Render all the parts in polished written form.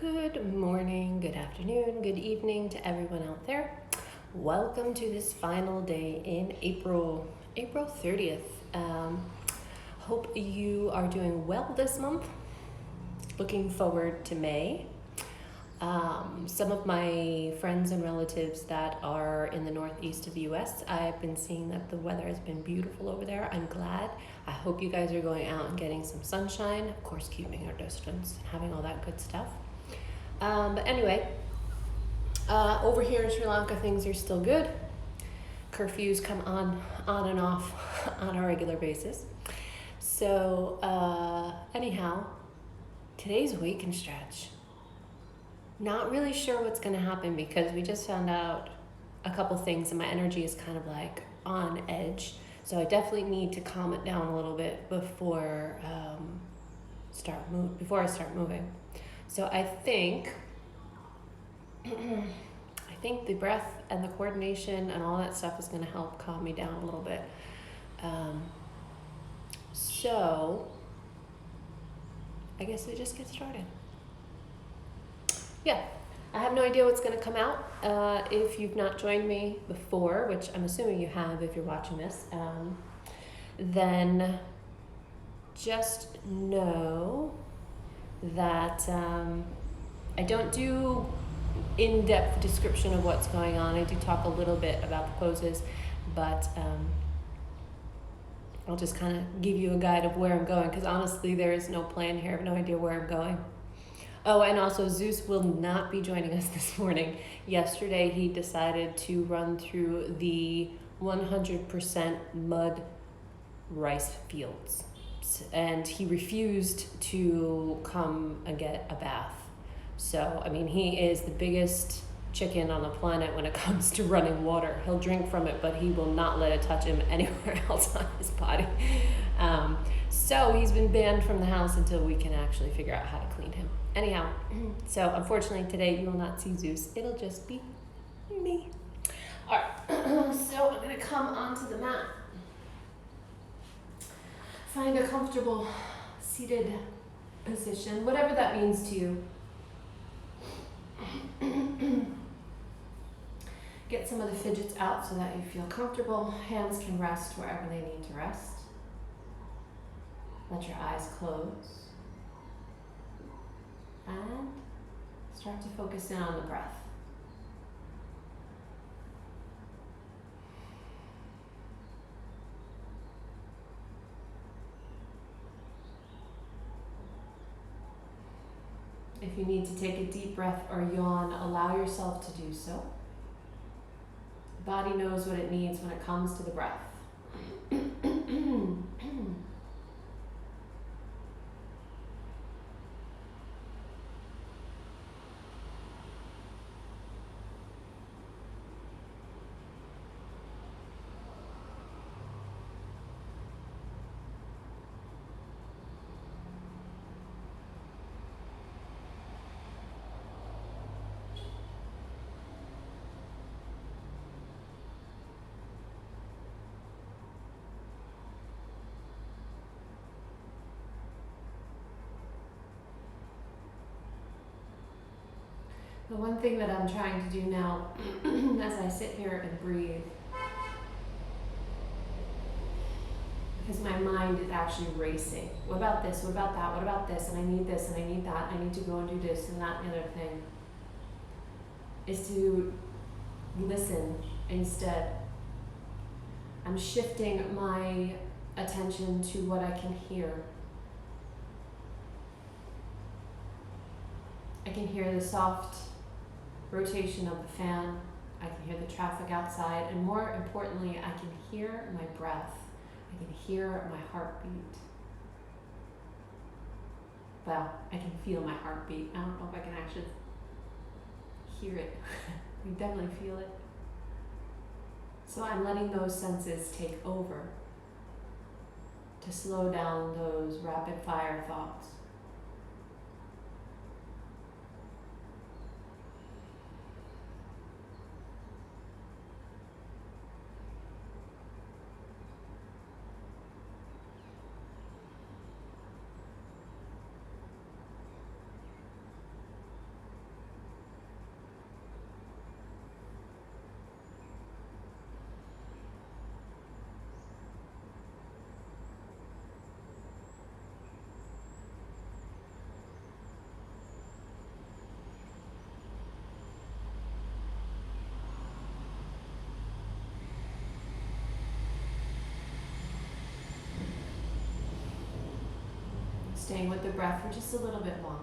Good morning, good afternoon, good evening to everyone out there. Welcome to this final day in April 30th. Hope you are doing well this month. Looking forward to May. Some of my friends and relatives that are in the northeast of the US, I've been seeing that the weather has been beautiful over there. I'm glad. I hope you guys are going out and getting some sunshine, of course keeping our distance and having all that good stuff. But anyway, over here in Sri Lanka, things are still good. Curfews come on and off on a regular basis. So anyhow, today's wake and stretch. Not really sure what's going to happen because we just found out a couple things and my energy is kind of like on edge. So I definitely need to calm it down a little bit before I start moving. So I think the breath and the coordination and all that stuff is going to help calm me down a little bit. So I guess we just get started. Yeah, I have no idea what's going to come out. If you've not joined me before, which I'm assuming you have if you're watching this, then just know that I don't do in-depth description of what's going on. I do talk a little bit about the poses, but I'll just kind of give you a guide of where I'm going because honestly there is no plan here. I have no idea where I'm going. Oh, and also Zeus will not be joining us this morning. Yesterday he decided to run through the 100% mud rice fields and he refused to come and get a bath. So, I mean, he is the biggest chicken on the planet when it comes to running water. He'll drink from it, but he will not let it touch him anywhere else on his body. So he's been banned from the house until we can actually figure out how to clean him. Anyhow, so unfortunately today you will not see Zeus. It'll just be me. All right, so I'm gonna come onto the mat. Find a comfortable seated position, whatever that means to you. Get some of the fidgets out so that you feel comfortable. Hands can rest wherever they need to rest. Let your eyes close. And start to focus in on the breath. If you need to take a deep breath or yawn, allow yourself to do so. The body knows what it needs when it comes to the breath. The one thing that I'm trying to do now, as I sit here and breathe, because my mind is actually racing. What about this? What about that? What about this? And I need this and I need that. I need to go and do this and that and the other thing. Is to listen instead. I'm shifting my attention to what I can hear. I can hear the soft rotation of the fan. I can hear the traffic outside, and more importantly, I can hear my breath. I can hear my heartbeat. Well, I can feel my heartbeat. I don't know if I can actually hear it. I can definitely feel it. So I'm letting those senses take over to slow down those rapid fire thoughts. staying with the breath for just a little bit longer.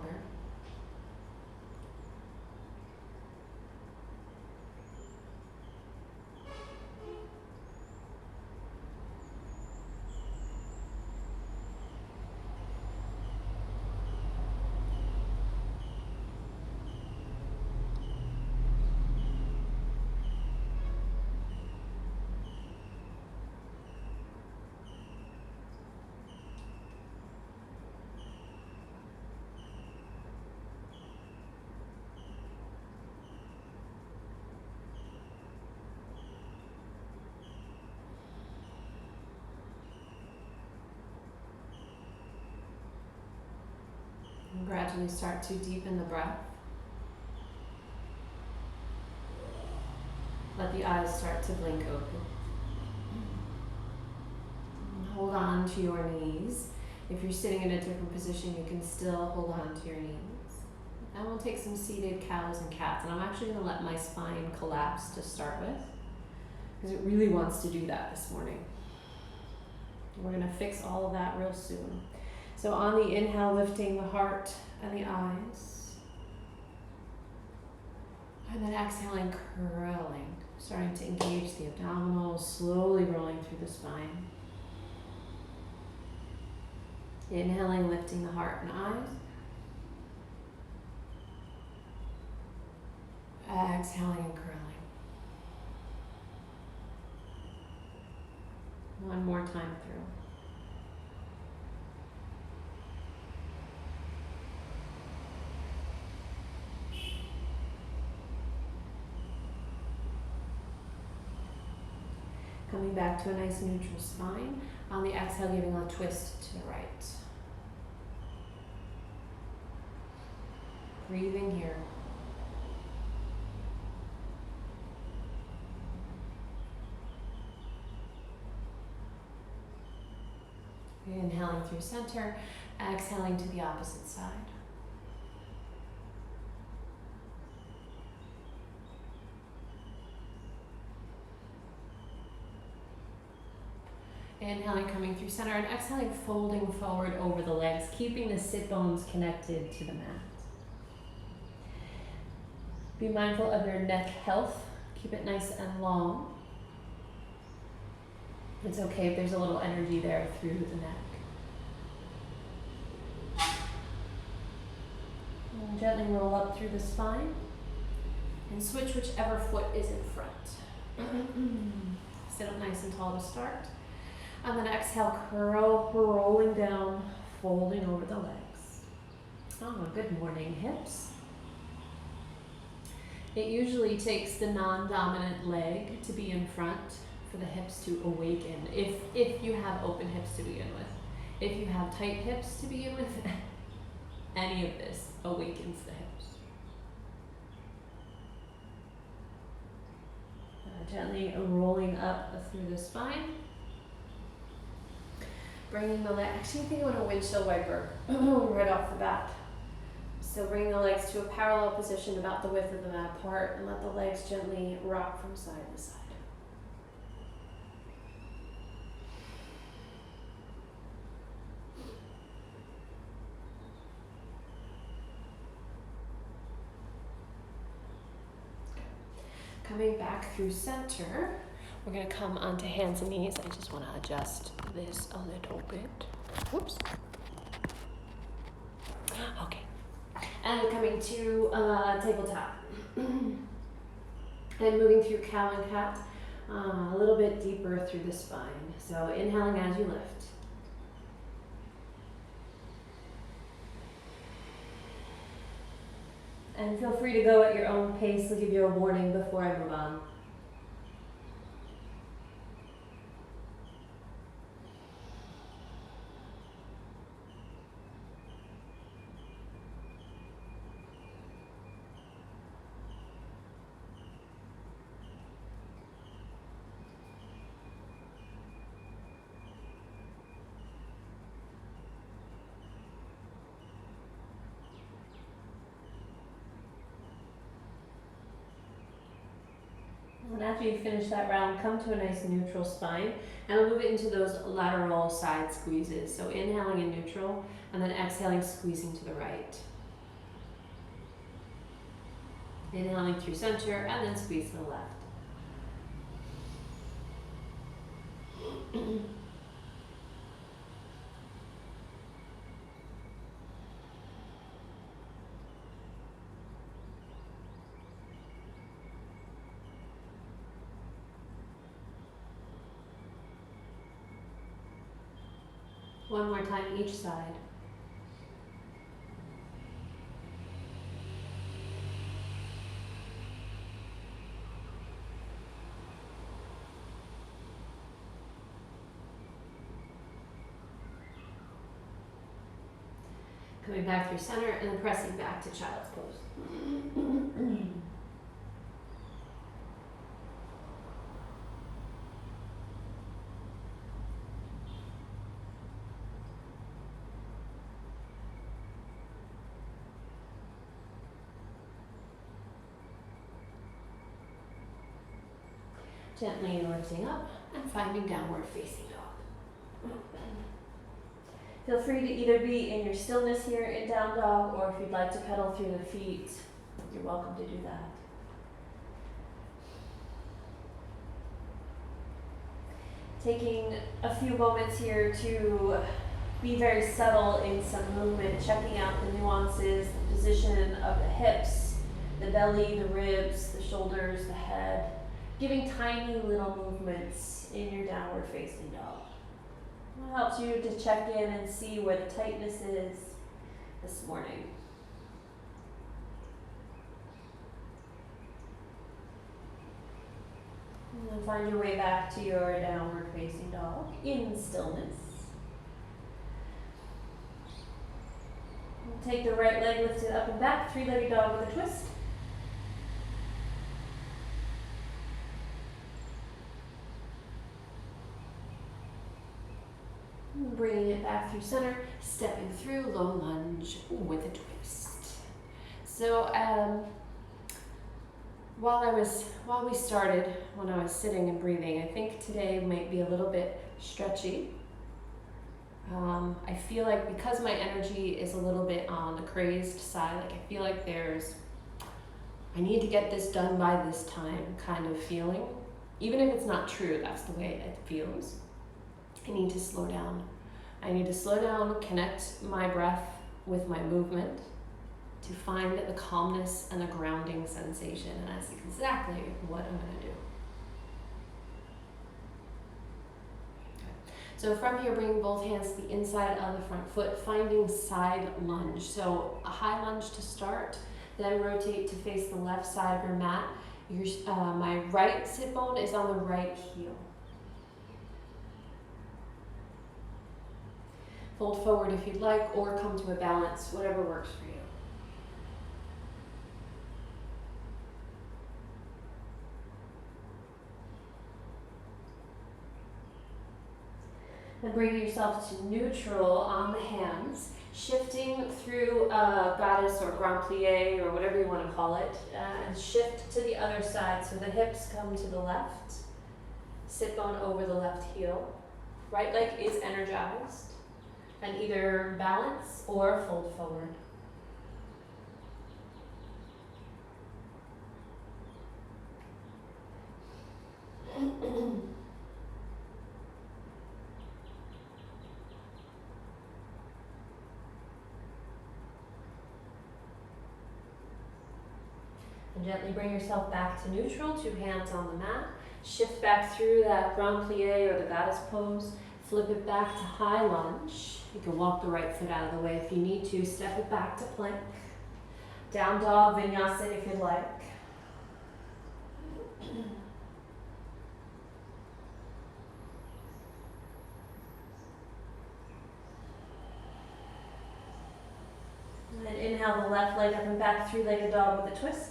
And gradually start to deepen the breath. Let the eyes start to blink open. And hold on to your knees. If you're sitting in a different position, you can still hold on to your knees. And we'll take some seated cows and cats. And I'm actually going to let my spine collapse to start with, because it really wants to do that this morning. We're going to fix all of that real soon. So on the inhale, lifting the heart and the eyes. And then exhaling, curling, starting to engage the abdominals, slowly rolling through the spine. Inhaling, lifting the heart and eyes. Exhaling and curling. One more time through. Coming back to a nice neutral spine. On the exhale, giving a twist to the right. Breathing here. Inhaling through center, exhaling to the opposite side. Inhaling, coming through center, and exhaling, folding forward over the legs, keeping the sit bones connected to the mat. Be mindful of your neck health. Keep it nice and long. It's okay if there's a little energy there through the neck. And gently roll up through the spine and switch whichever foot is in front. Sit up nice and tall to start. And then exhale, curl, rolling down, folding over the legs. Oh, good morning, hips. It usually takes the non-dominant leg to be in front for the hips to awaken, if you have open hips to begin with. If you have tight hips to begin with, any of this awakens the hips. Gently rolling up through the spine. Bringing the leg, actually I think I'm going to windshield wiper right off the bat. So bring the legs to a parallel position about the width of the mat apart, and let the legs gently rock from side to side. Coming back through center, we're going to come onto hands and knees. I just want to adjust this a little bit. Whoops. Okay. And coming to tabletop. And moving through cow and cat, a little bit deeper through the spine. So inhaling as you lift. And feel free to go at your own pace. I'll give you a warning before I move on. And after you finish that round, come to a nice neutral spine, and we'll move it into those lateral side squeezes. So inhaling in neutral, and then exhaling, squeezing to the right. Inhaling through center, and then squeeze to the left. One more time each side. Coming back through center and then pressing back to child's pose. Gently lifting up and finding downward facing dog. Feel free to either be in your stillness here in down dog, or if you'd like to pedal through the feet, you're welcome to do that. Taking a few moments here to be very subtle in some movement, checking out the nuances, the position of the hips, the belly, the ribs, the shoulders, the head. Giving tiny little movements in your downward facing dog. It helps you to check in and see where the tightness is this morning. And then find your way back to your downward facing dog in stillness. And take the right leg lifted up and back, three-legged dog with a twist. Bringing it back through center, stepping through low lunge with a twist. So while we started, when I was sitting and breathing, I think today might be a little bit stretchy. I feel like because my energy is a little bit on the crazed side, like I feel like I need to get this done by this time kind of feeling. Even if it's not true, that's the way it feels. I need to slow down. I need to slow down, connect my breath with my movement to find the calmness and the grounding sensation. And that's exactly what I'm going to do. Okay. So from here, bring both hands to the inside of the front foot, finding side lunge. So a high lunge to start, then rotate to face the left side of your mat. My right sit bone is on the right heel. Fold forward if you'd like, or come to a balance, whatever works for you. Then bring yourself to neutral on the hands, shifting through goddess or grand plie or whatever you want to call it, and shift to the other side. So the hips come to the left, sit bone over the left heel. Right leg is energized. And either balance or fold forward. And gently bring yourself back to neutral, two hands on the mat. Shift back through that grand plie or the goddess pose. Flip it back to high lunge. You can walk the right foot out of the way if you need to. Step it back to plank. Down dog, vinyasa if you'd like. And then inhale the left leg up and back, three-legged dog with a twist.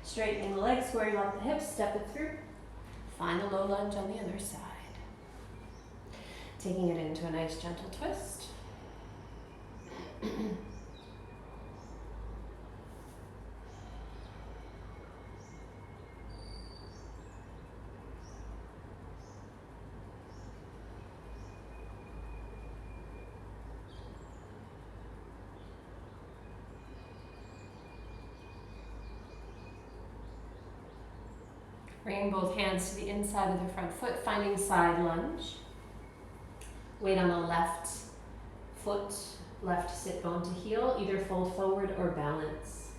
Straightening the legs, squaring off the hips, step it through. Find a low lunge on the other side. Taking it into a nice gentle twist. Bringing both hands to the inside of the front foot, finding side lunge. Weight on the left foot, left sit bone to heel, either fold forward or balance.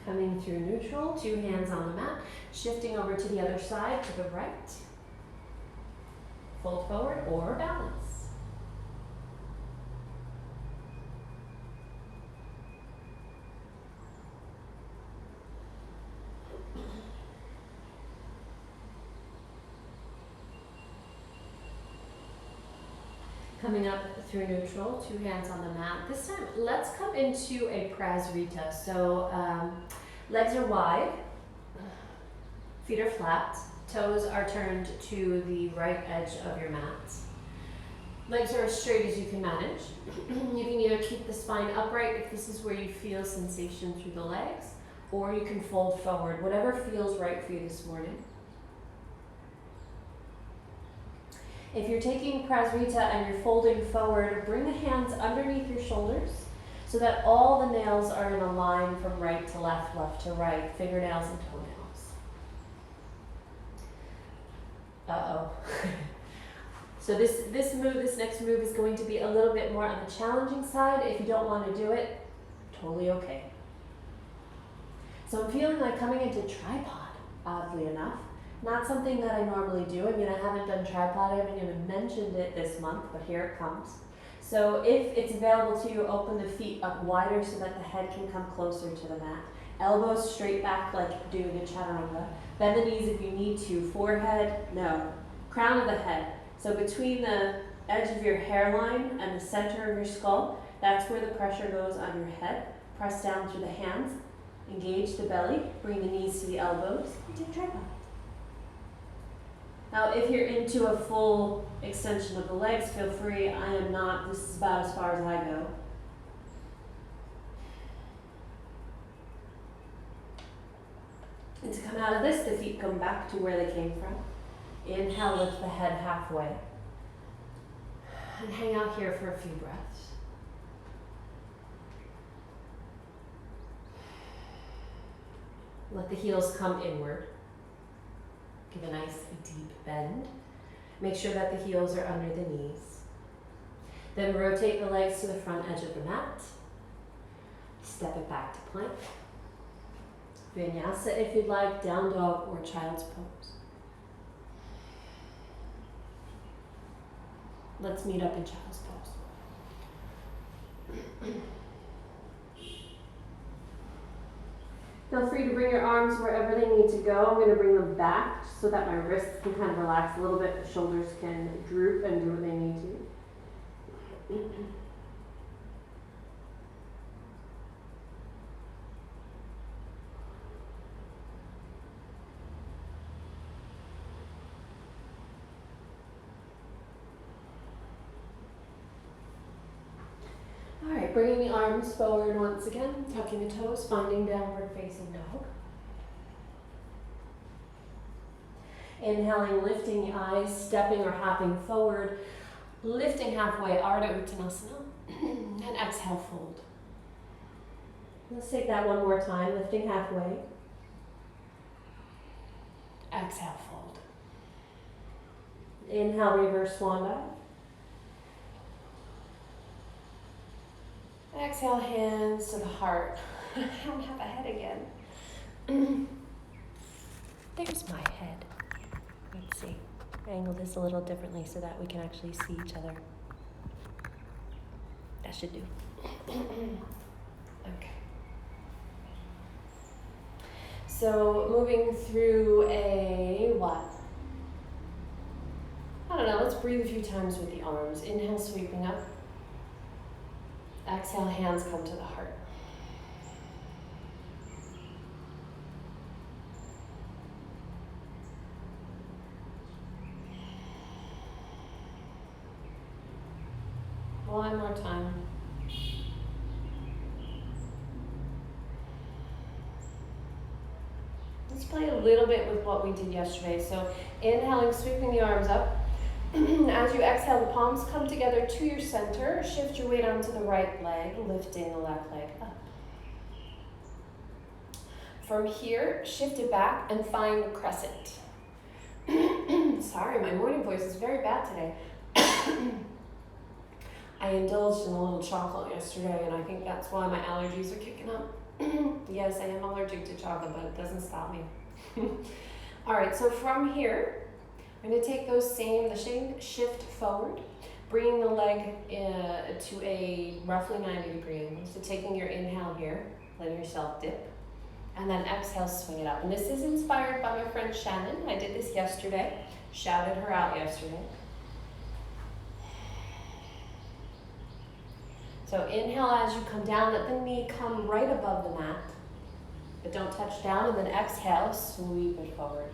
Coming through neutral, 2 hands on the mat, shifting over to the other side, to the right. Fold forward or balance. Coming up through neutral, 2 hands on the mat. This time, let's come into a preceded. So legs are wide, feet are flat, toes are turned to the right edge of your mat. Legs are as straight as you can manage. You can either keep the spine upright if this is where you feel sensation through the legs, or you can fold forward, whatever feels right for you this morning. If you're taking Prasrita and you're folding forward, bring the hands underneath your shoulders so that all the nails are in a line from right to left, left to right, fingernails and toenails. Uh-oh. So this next move is going to be a little bit more on the challenging side. If you don't want to do it, totally okay. So I'm feeling like coming into tripod, oddly enough. Not something that I normally do. I mean, I haven't done tripod, I haven't even mentioned it this month, but here it comes. So if it's available to you, open the feet up wider so that the head can come closer to the mat. Elbows straight back like doing a chaturanga. Bend the knees if you need to. Forehead, no. Crown of the head. So between the edge of your hairline and the center of your skull, that's where the pressure goes on your head. Press down through the hands. Engage the belly. Bring the knees to the elbows. And do tripod. Now, if you're into a full extension of the legs, feel free. I am not. This is about as far as I go. And to come out of this, the feet come back to where they came from. Inhale, lift the head halfway. And hang out here for a few breaths. Let the heels come inward. Give a nice deep bend. Make sure that the heels are under the knees. Then rotate the legs to the front edge of the mat. Step it back to plank. Vinyasa if you'd like, down dog or child's pose. Let's meet up in child's pose. Feel free to bring your arms wherever they need to go. I'm going to bring them back so that my wrists can kind of relax a little bit. The shoulders can droop and do what they need to. All right, bringing the arms forward once again, tucking the toes, finding downward facing dog. Inhaling, lifting the eyes, stepping or hopping forward, lifting halfway, Ardha Uttanasana, and exhale, fold. Let's take that one more time, lifting halfway. Exhale, fold. Inhale, reverse swan dive. Exhale, hands to the heart. I don't have a head again. There's my head. Let's see. Angle this a little differently so that we can actually see each other. That should do. Okay. So moving through a what? I don't know, let's breathe a few times with the arms. Inhale, sweeping up. Exhale, hands come to the heart. One more time. Let's play a little bit with what we did yesterday. So inhaling, sweeping the arms up. As you exhale, the palms come together to your center. Shift your weight onto the right leg, lifting the left leg up. From here, shift it back and find crescent. Sorry, my morning voice is very bad today. I indulged in a little chocolate yesterday, and I think that's why my allergies are kicking up. Yes, I am allergic to chocolate, but it doesn't stop me. All right, so from here, I'm going to take the same shift forward, bringing the leg to a roughly 90-degree angle. So taking your inhale here, letting yourself dip, and then exhale, swing it up. And this is inspired by my friend Shannon. I did this yesterday, shouted her out yesterday. So inhale as you come down, let the knee come right above the mat, but don't touch down, and then exhale, sweep it forward.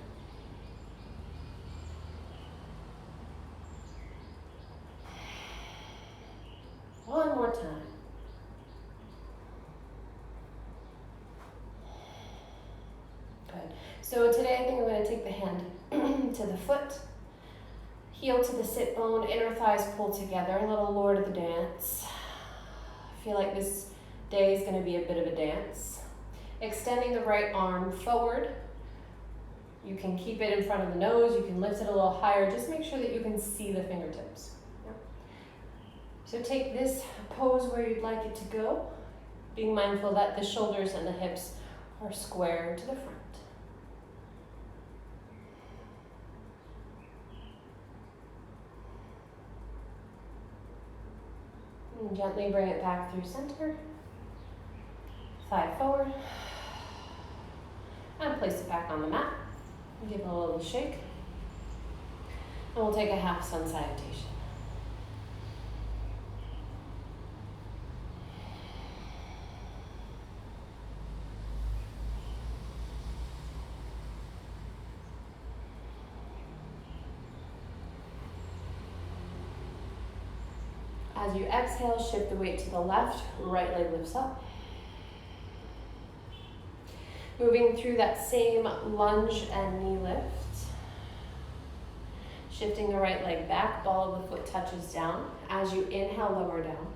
One more time. Good. So today I think I'm going to take the hand to the foot, heel to the sit bone, inner thighs pull together, a little Lord of the Dance. I feel like this day is going to be a bit of a dance. Extending the right arm forward. You can keep it in front of the nose. You can lift it a little higher. Just make sure that you can see the fingertips. Yep. So take this pose where you'd like it to go, being mindful that the shoulders and the hips are square to the front. And gently bring it back through center. Thigh forward. And place it back on the mat. Give it a little shake. And we'll take a half sun salutation. As you exhale, shift the weight to the left, right leg lifts up. Moving through that same lunge and knee lift. Shifting the right leg back, ball of the foot touches down. As you inhale, lower down.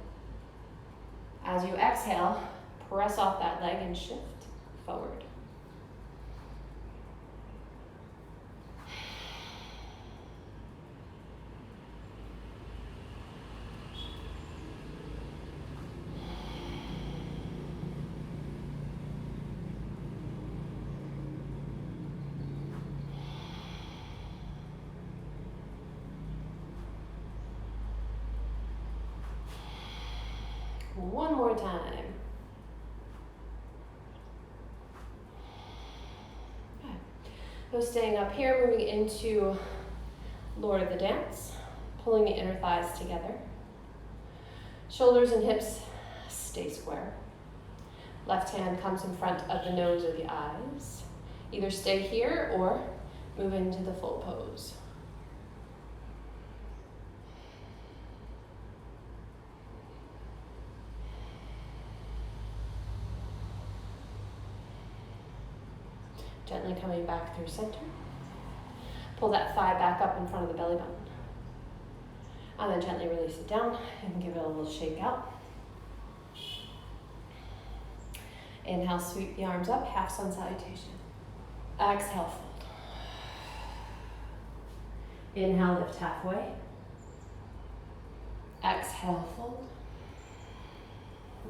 As you exhale, press off that leg and shift forward. One more time. Okay. So staying up here, moving into Lord of the Dance, pulling the inner thighs together. Shoulders and hips stay square. Left hand comes in front of the nose or the eyes. Either stay here or move into the full pose. Gently coming back through center. Pull that thigh back up in front of the belly button. And then gently release it down and give it a little shake out. Inhale, sweep the arms up, half sun salutation. Exhale, fold. Inhale, lift halfway. Exhale, fold.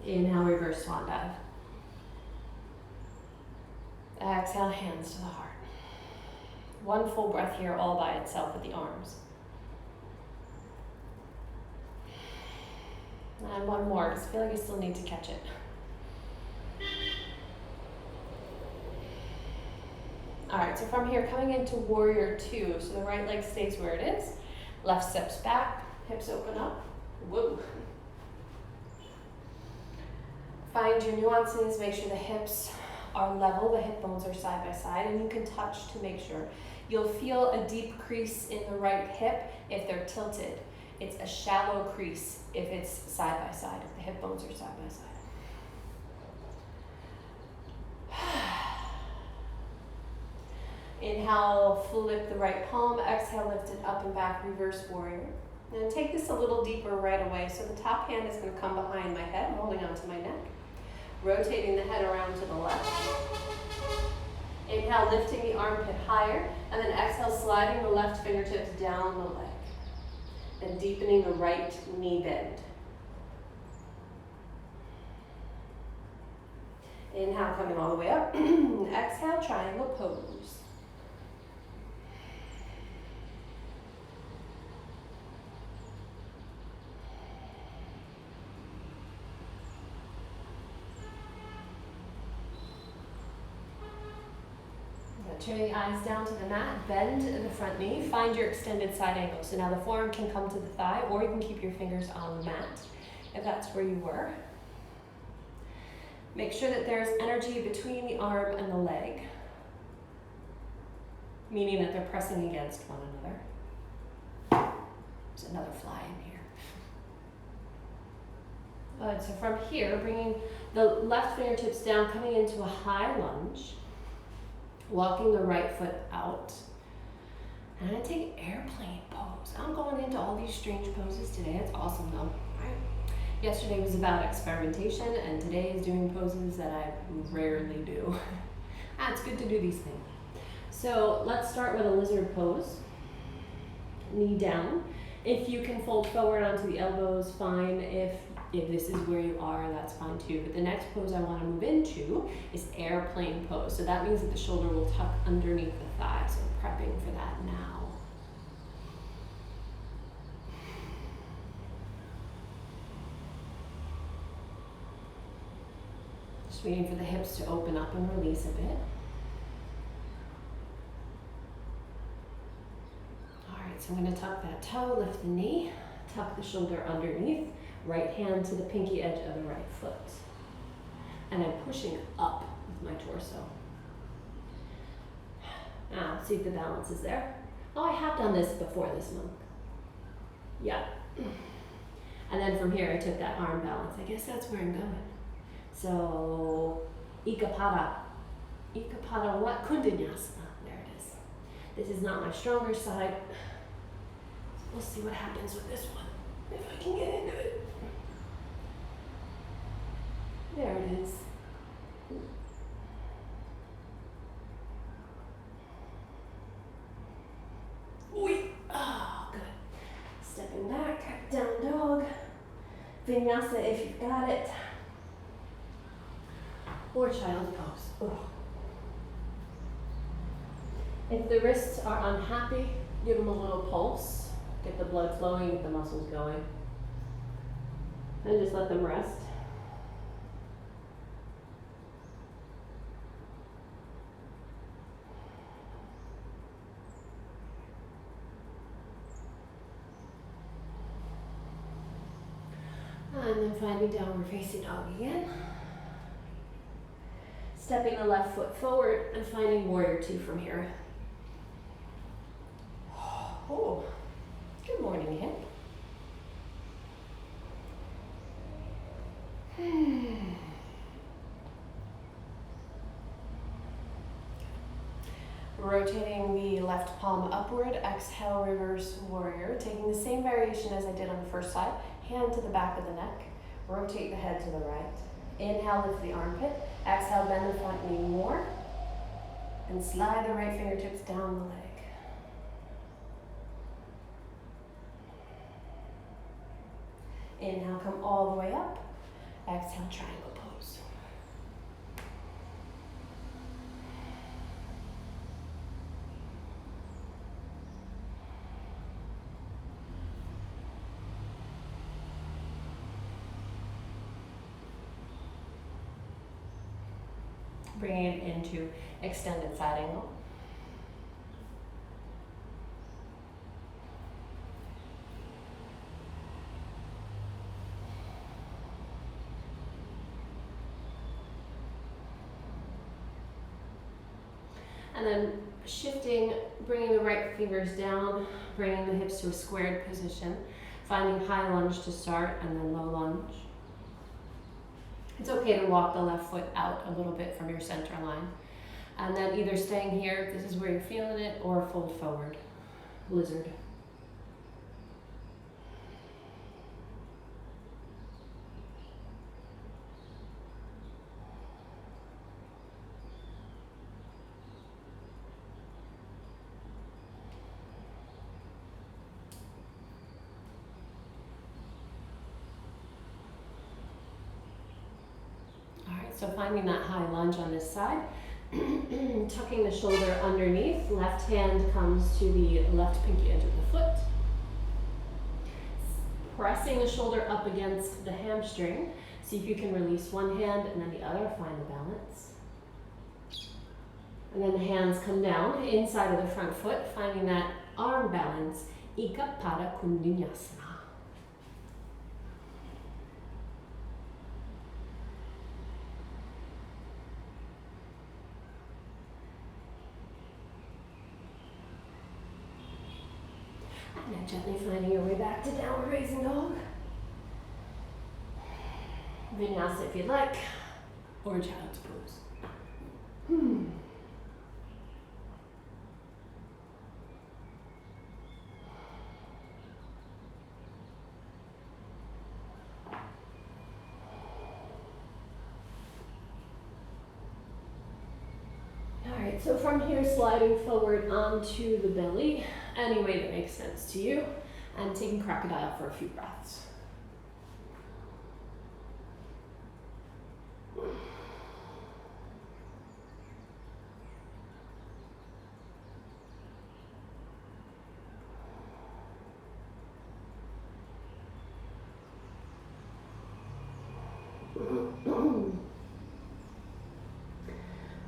Inhale, reverse swan dive. Exhale, hands to the heart. One full breath here all by itself with the arms. And one more, because I feel like I still need to catch it. All right, so from here, coming into warrior two. So the right leg stays where it is. Left steps back, hips open up. Whoa. Find your nuances, make sure the hips are level, the hip bones are side by side, and you can touch to make sure. You'll feel a deep crease in the right hip if they're tilted. It's a shallow crease if it's side by side, if the hip bones are side by side. Inhale, flip the right palm. Exhale, lift it up and back, reverse warrior. And take this a little deeper right away. So the top hand is going to come behind my head, holding onto my neck. Rotating the head around to the left. Inhale, lifting the armpit higher. And then exhale, sliding the left fingertips down the leg. And deepening the right knee bend. Inhale, coming all the way up. Exhale, triangle pose. Turn the eyes down to the mat, bend the front knee, find your extended side angle. So now the forearm can come to the thigh, or you can keep your fingers on the mat if that's where you were. Make sure that there's energy between the arm and the leg, meaning that they're pressing against one another. There's another fly in here. Good, so from here, bringing the left fingertips down, coming into a high lunge. Walking the right foot out. And I take airplane pose. I'm going into all these strange poses today. It's awesome though. Right? Yesterday was about experimentation, and today is doing poses that I rarely do. It's good to do these things. So let's start with a lizard pose. Knee down. If you can fold forward onto the elbows, fine. If this is where you are, that's fine too. But the next pose I want to move into is airplane pose. So that means that the shoulder will tuck underneath the thigh. So I'm prepping for that now. Just waiting for the hips to open up and release a bit. All right, so I'm going to tuck that toe, lift the knee, tuck the shoulder underneath. Right hand to the pinky edge of the right foot. And I'm pushing up with my torso. Now, let's see if the balance is there. Oh, I have done this before this month. Yeah. And then from here, I took that arm balance. I guess that's where I'm going. So, Ikapada. Ikapada what? Kundanyasana. There it is. This is not my stronger side. We'll see what happens with this one, if I can get into it. There it is. Oh, good. Stepping back, down dog. Vinyasa if you've got it. Or child pose. Ugh. If the wrists are unhappy, give them a little pulse. Get the blood flowing, get the muscles going. Then just let them rest. And then finding downward facing dog again. Stepping the left foot forward and finding warrior two from here. Oh, good morning, hip. Rotating the left palm upward, exhale, reverse warrior. Taking the same variation as I did on the first side. Hand to the back of the neck. Rotate the head to the right. Inhale, lift the armpit. Exhale, bend the front knee more. And slide the right fingertips down the leg. Inhale, come all the way up. Exhale, triangle pose. Bringing it into extended side angle. And then shifting, bringing the right fingers down, bringing the hips to a squared position, finding high lunge to start and then low lunge. It's okay to walk the left foot out a little bit from your center line. And then either staying here, if this is where you're feeling it, or fold forward, lizard. So finding that high lunge on this side, tucking the shoulder underneath, left hand comes to the left pinky edge of the foot. Pressing the shoulder up against the hamstring. See if you can release one hand and then the other, find the balance. And then the hands come down inside of the front foot, finding that arm balance, Ika Pada Kundinyasana. And then gently finding your way back to downward raising dog. Vinyasa if you'd like, or child's pose. Alright, so from here sliding forward onto the belly, any way that makes sense to you, and taking crocodile for a few breaths.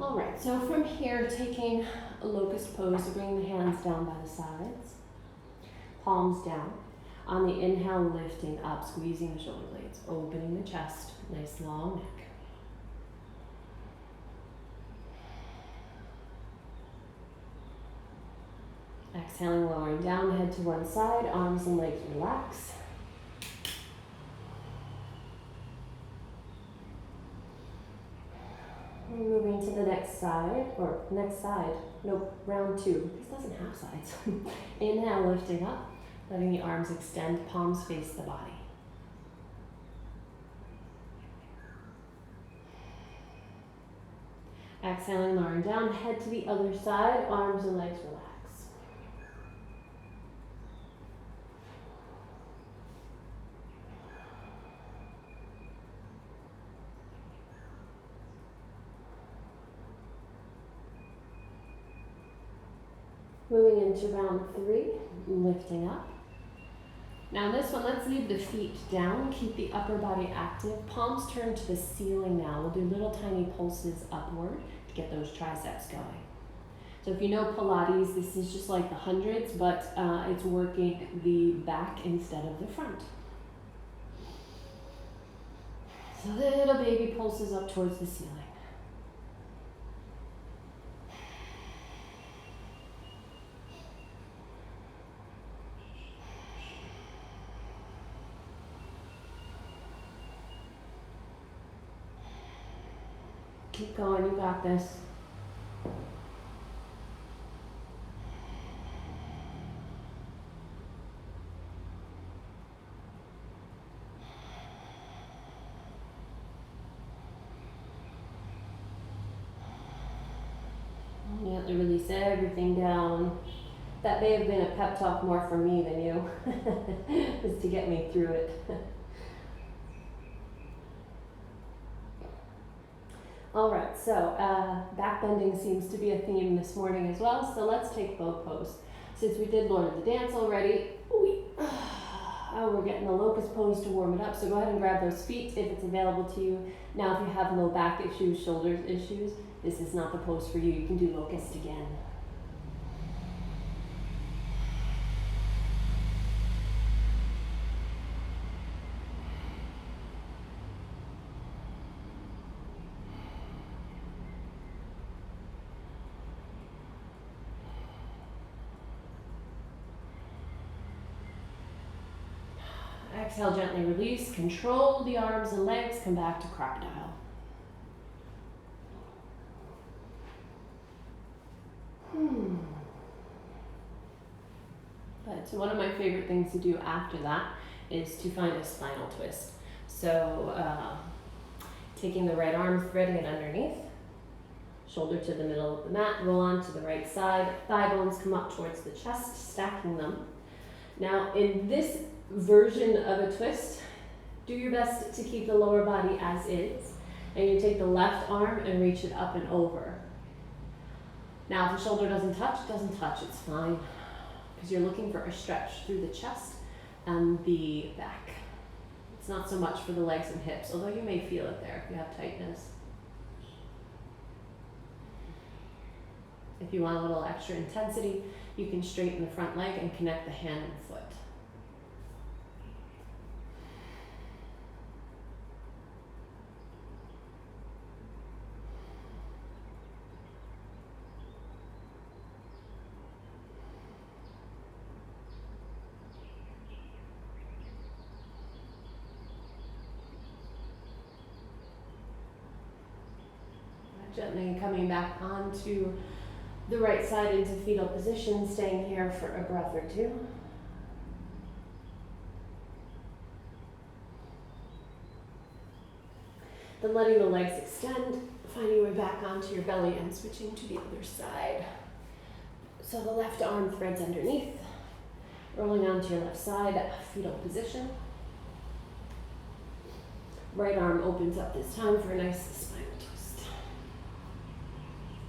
All right, so from here, taking a locust pose, so bringing the hands down by the sides, palms down. On the inhale, lifting up, squeezing the shoulder blades, opening the chest, nice long neck. Exhaling, lowering down, head to one side, arms and legs relax. Moving to the next side, nope, round two. This doesn't have sides. Inhale, lifting up, letting the arms extend, palms face the body. Exhaling, lowering down, head to the other side, arms and legs relax. Moving into round three, lifting up. Now this one, let's leave the feet down, keep the upper body active. Palms turn to the ceiling now. We'll do little tiny pulses upward to get those triceps going. So if you know Pilates, this is just like the hundreds, but it's working the back instead of the front. So little baby pulses up towards the ceiling. Keep going, you got this. You have to release everything down. That may have been a pep talk more for me than you, just to get me through it. All right, so back bending seems to be a theme this morning as well, so let's take bow pose. Since we did Lord of the Dance already, we're getting the locust pose to warm it up, so go ahead and grab those feet if it's available to you. Now if you have low back issues, shoulders issues, this is not the pose for you. You can do locust again. Exhale, gently release. Control the arms and legs. Come back to crocodile. But one of my favorite things to do after that is to find a spinal twist. So taking the right arm, threading it underneath, shoulder to the middle of the mat, roll on to the right side, thigh bones come up towards the chest, stacking them. Now in this version of a twist, do your best to keep the lower body as is, and you take the left arm and reach it up and over. Now if the shoulder doesn't touch, it's fine, because you're looking for a stretch through the chest and the back. It's not so much for the legs and hips, although you may feel it there if you have tightness. If you want a little extra intensity, you can straighten the front leg and connect the hand and foot. Gently coming back onto the right side into fetal position, staying here for a breath or two. Then letting the legs extend, finding your way back onto your belly and switching to the other side. So the left arm threads underneath, rolling onto your left side, fetal position. Right arm opens up this time for a nice spinal twist.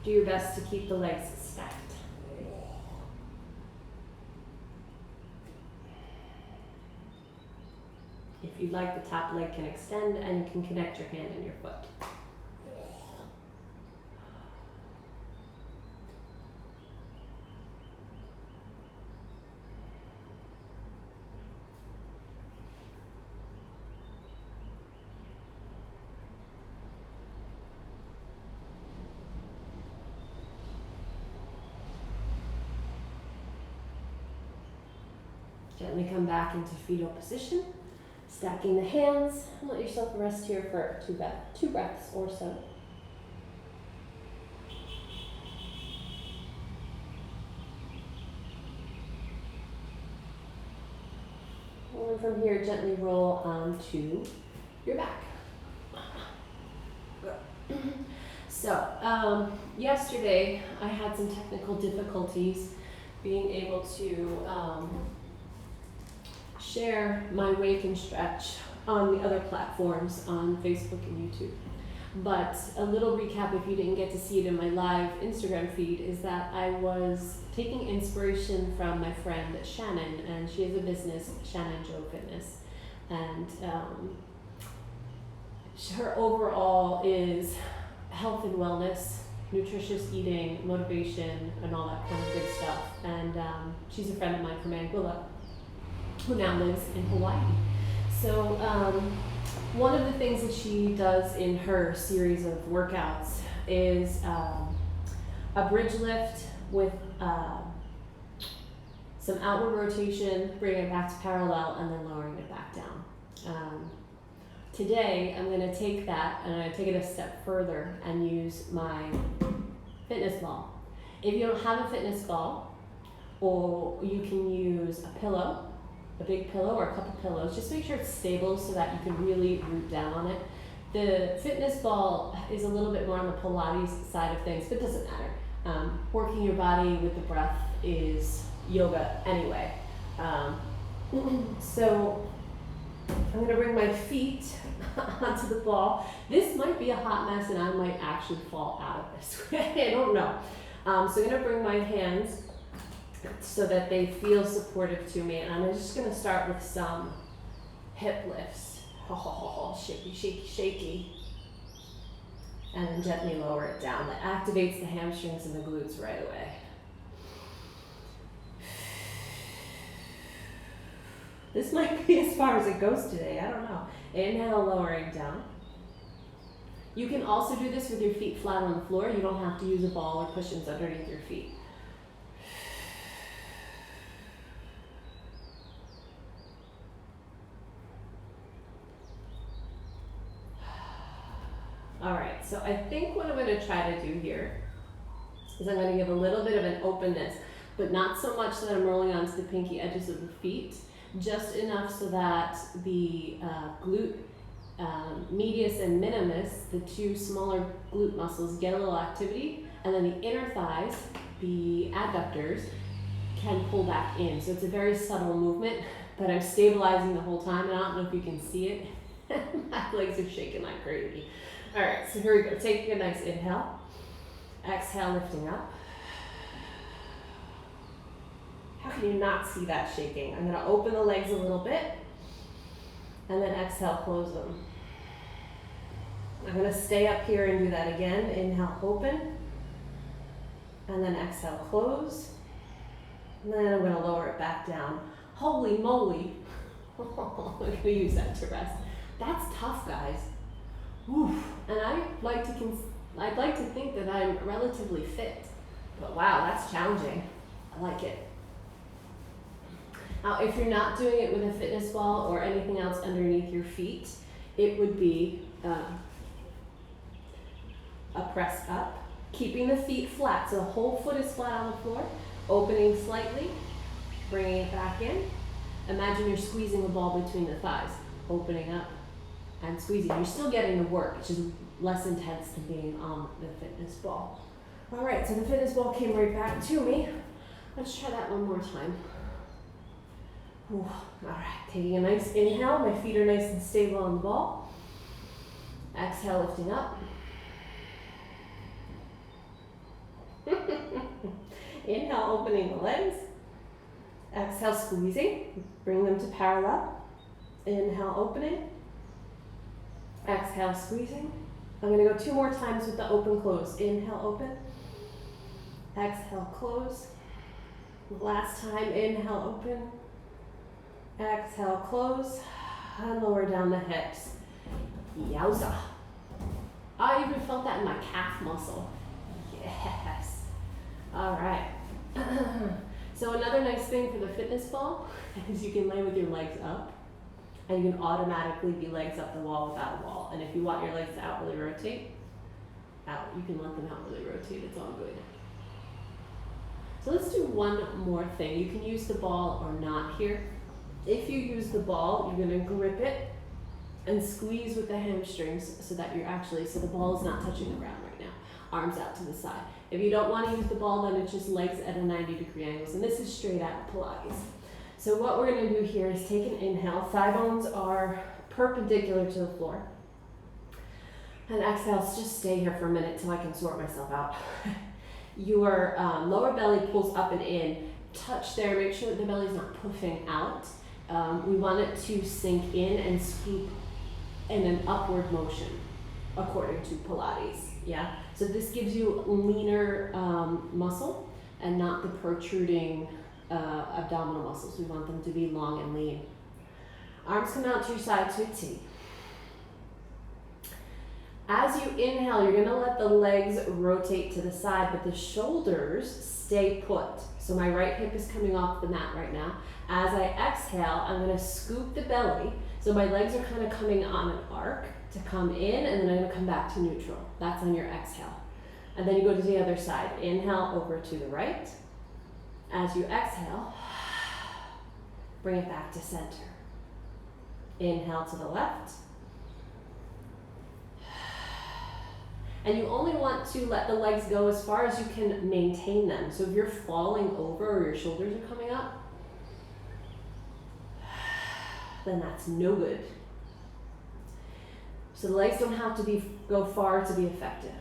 Do your best to keep the legs stacked. If you'd like, the top leg can extend and you can connect your hand and your foot. Gently come back into fetal position, stacking the hands, and let yourself rest here for two breaths or so. And from here, gently roll onto your back. So, yesterday I had some technical difficulties being able to share my wake and stretch on the other platforms on Facebook and YouTube. But a little recap, if you didn't get to see it in my live Instagram feed, is that I was taking inspiration from my friend Shannon, and she has a business, Shannon Joe Fitness, and her overall is health and wellness, nutritious eating, motivation, and all that kind of good stuff. And she's a friend of mine from Anguilla, who now lives in Hawaii. So one of the things that she does in her series of workouts is a bridge lift with some outward rotation, bringing it back to parallel, and then lowering it back down. Today, I'm going to take that and I'm going to take it a step further and use my fitness ball. If you don't have a fitness ball, or you can use a pillow, a big pillow or a couple pillows. Just make sure it's stable so that you can really root down on it. The fitness ball is a little bit more on the Pilates side of things, but it doesn't matter. Working your body with the breath is yoga anyway. So I'm gonna bring my feet onto the ball. This might be a hot mess and I might actually fall out of this. I don't know. So I'm gonna bring my hands so that they feel supportive to me. And I'm just gonna start with some hip lifts. Shaky, shaky, shaky. And then gently lower it down. That activates the hamstrings and the glutes right away. This might be as far as it goes today, I don't know. Inhale, lowering down. You can also do this with your feet flat on the floor. You don't have to use a ball or cushions underneath your feet. All right, so I think what I'm gonna try to do here is I'm gonna give a little bit of an openness, but not so much that I'm rolling onto the pinky edges of the feet, just enough so that the glute medius and minimus, the two smaller glute muscles, get a little activity, and then the inner thighs, the adductors, can pull back in. So it's a very subtle movement, but I'm stabilizing the whole time, and I don't know if you can see it. My legs are shaking like crazy. All right, so here we go. Taking a nice inhale. Exhale, lifting up. How can you not see that shaking? I'm gonna open the legs a little bit, and then exhale, close them. I'm gonna stay up here and do that again. Inhale, open, and then exhale, close. And then I'm gonna lower it back down. Holy moly. I'm gonna use that to rest. That's tough, guys. Oof. And I'd like to think that I'm relatively fit, but wow, that's challenging. I like it. Now, if you're not doing it with a fitness ball or anything else underneath your feet, it would be a press up, keeping the feet flat. So the whole foot is flat on the floor, opening slightly, bringing it back in. Imagine you're squeezing a ball between the thighs, opening up and squeezing. You're still getting the work, it's just less intense than being on the fitness ball. All right, so the fitness ball came right back to me. Let's try that one more time. Ooh, all right, taking a nice inhale. My feet are nice and stable on the ball. Exhale, lifting up. Inhale, opening the legs. Exhale, squeezing. Bring them to parallel. Inhale, opening. Exhale, squeezing. I'm going to go 2 more times with the open, close. Inhale, open. Exhale, close. Last time, inhale, open. Exhale, close. And lower down the hips. Yowza. I even felt that in my calf muscle. Yes. All right. So another nice thing for the fitness ball is you can lay with your legs up, and you can automatically be legs up the wall without a wall. And if you want your legs to out really rotate, out. You can let them out really rotate. It's all good. So let's do one more thing. You can use the ball or not here. If you use the ball, you're going to grip it and squeeze with the hamstrings so that so the ball is not touching the ground right now. Arms out to the side. If you don't want to use the ball, then it's just legs at a 90-degree angle. And this is straight out of Pilates. So what we're going to do here is take an inhale. Thigh bones are perpendicular to the floor. And exhale, just stay here for a minute till I can sort myself out. Your lower belly pulls up and in. Touch there, make sure that the belly's not puffing out. We want it to sink in and scoop in an upward motion, according to Pilates. Yeah. So this gives you leaner muscle and not the protruding abdominal muscles. We want them to be long and lean. Arms come out to your side to a T. As you inhale, you're going to let the legs rotate to the side, but the shoulders stay put. So my right hip is coming off the mat right now. As I exhale, I'm going to scoop the belly. So my legs are kind of coming on an arc to come in, and then I'm going to come back to neutral. That's on your exhale. And then you go to the other side. Inhale over to the right. As you exhale, bring it back to center. Inhale to the left. And you only want to let the legs go as far as you can maintain them. So if you're falling over or your shoulders are coming up, then that's no good. So the legs don't have to go far to be effective.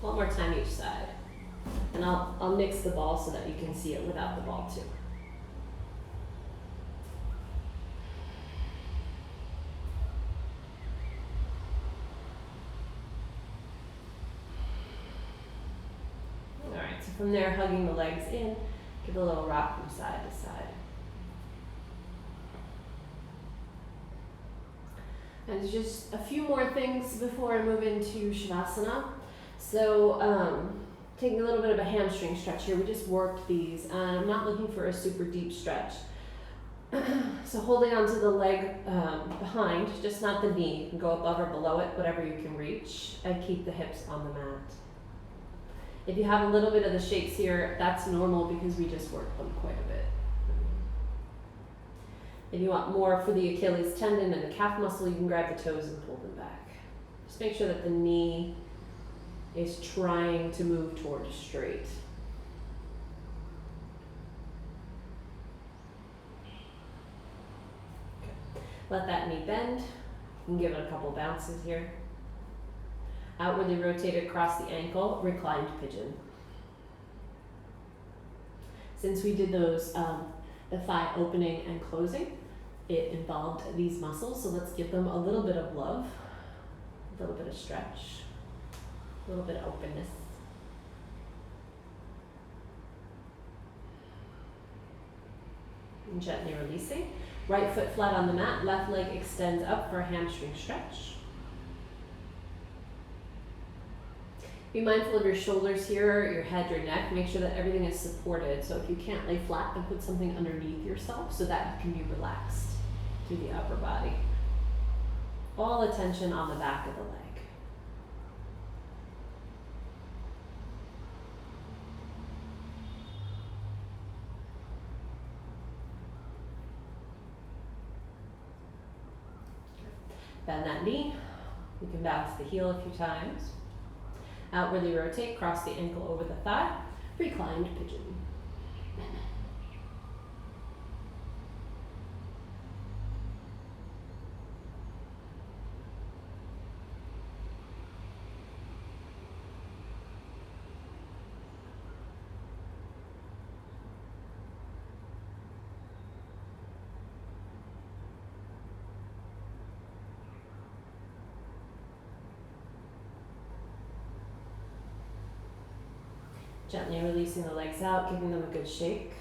One more time each side. And I'll mix the ball so that you can see it without the ball too. All right, so from there, hugging the legs in, give a little rock from side to side. And just a few more things before I move into Shavasana. So Taking a little bit of a hamstring stretch here. We just worked these. I'm not looking for a super deep stretch. So holding onto the leg behind, just not the knee. You can go above or below it, whatever you can reach, and keep the hips on the mat. If you have a little bit of the shakes here, that's normal because we just worked them quite a bit. If you want more for the Achilles tendon and the calf muscle, you can grab the toes and pull them back. Just make sure that the knee is trying to move towards straight. Okay. Let that knee bend. You can give it a couple bounces here. Outwardly rotate across the ankle, reclined pigeon. Since we did those, the thigh opening and closing, it involved these muscles, so let's give them a little bit of love, a little bit of stretch, a little bit of openness. And gently releasing. Right foot flat on the mat, left leg extends up for a hamstring stretch. Be mindful of your shoulders here, your head, your neck. Make sure that everything is supported. So if you can't lay flat, then put something underneath yourself so that you can be relaxed through the upper body. All attention on the back of the leg. Bend that knee. You can bounce the heel a few times. Outwardly rotate, cross the ankle over the thigh, reclined pigeon. Gently releasing the legs out, giving them a good shake.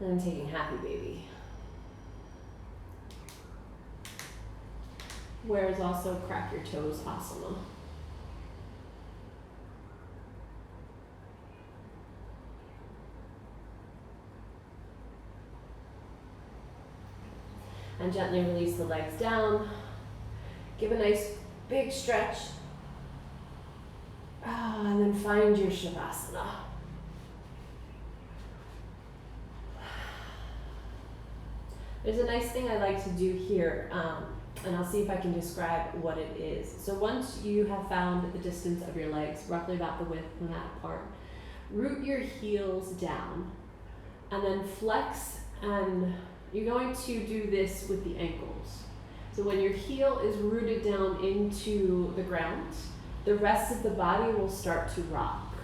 And then taking happy baby. Where is also crack your toes asana. And gently release the legs down. Give a nice big stretch. And then find your Shavasana. There's a nice thing I like to do here, and I'll see if I can describe what it is. So once you have found the distance of your legs, roughly about the width from that apart, root your heels down, and then flex, and you're going to do this with the ankles. So when your heel is rooted down into the ground, the rest of the body will start to rock.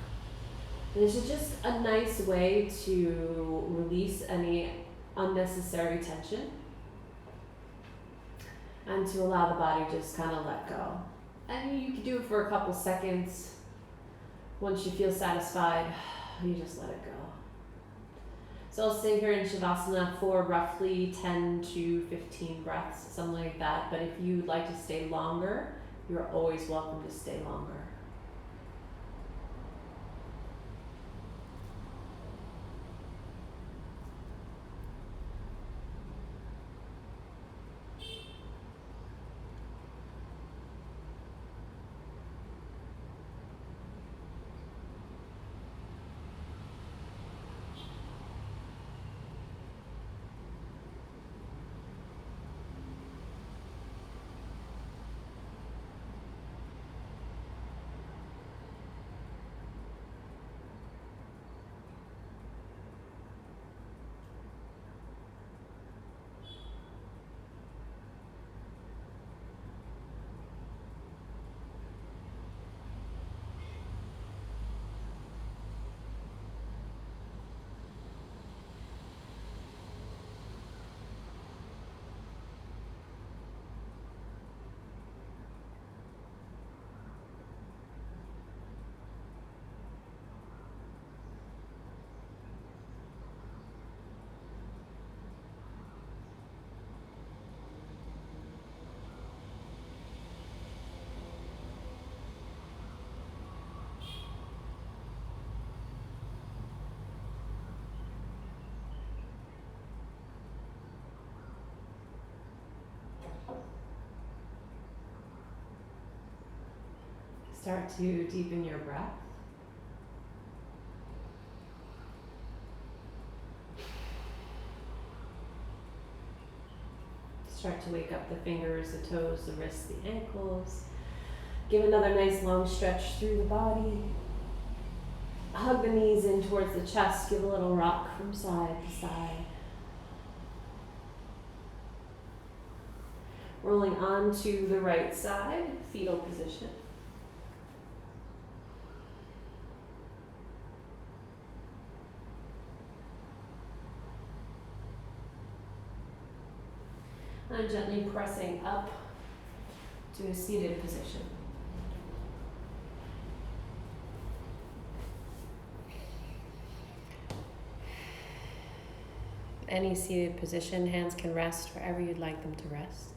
And this is just a nice way to release any unnecessary tension and to allow the body just kind of let go. And you can do it for a couple seconds. Once you feel satisfied, you just let it go. So I'll stay here in Shavasana for roughly 10 to 15 breaths, something like that. But if you'd like to stay longer, you're always welcome to stay longer. Start to deepen your breath. Start to wake up the fingers, the toes, the wrists, the ankles. Give another nice long stretch through the body. Hug the knees in towards the chest. Give a little rock from side to side. Rolling onto the right side, fetal position. And gently pressing up to a seated position. Any seated position, hands can rest wherever you'd like them to rest.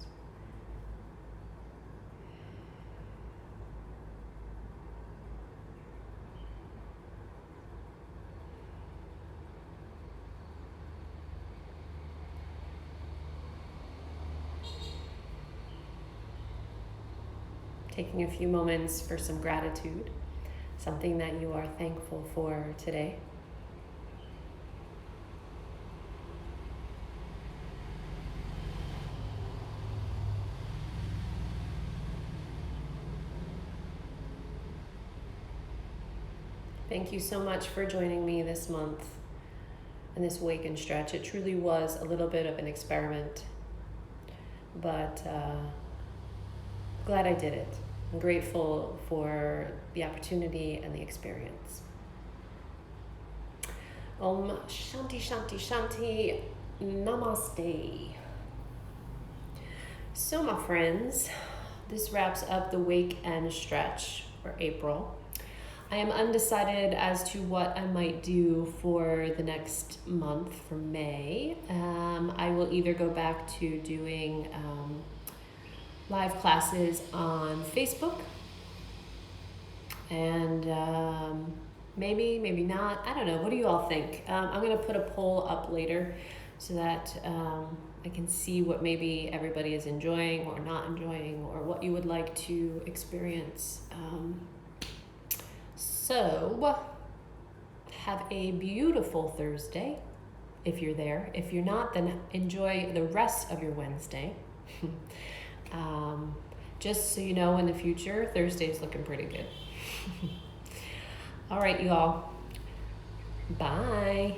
Taking a few moments for some gratitude, something that you are thankful for today. Thank you so much for joining me this month in this Wake and Stretch. It truly was a little bit of an experiment, but glad I did it. I'm grateful for the opportunity and the experience. Om Shanti Shanti Shanti Namaste. So my friends, this wraps up the Wake and Stretch for April. I am undecided as to what I might do for the next month for May. I will either go back to doing live classes on Facebook, and maybe not. I don't know. What do you all think? I'm going to put a poll up later so that I can see what maybe everybody is enjoying or not enjoying, or what you would like to experience. So have a beautiful Thursday if you're there. If you're not, then enjoy the rest of your Wednesday. Just so you know, in the future, Thursday's looking pretty good. All right, y'all. Bye.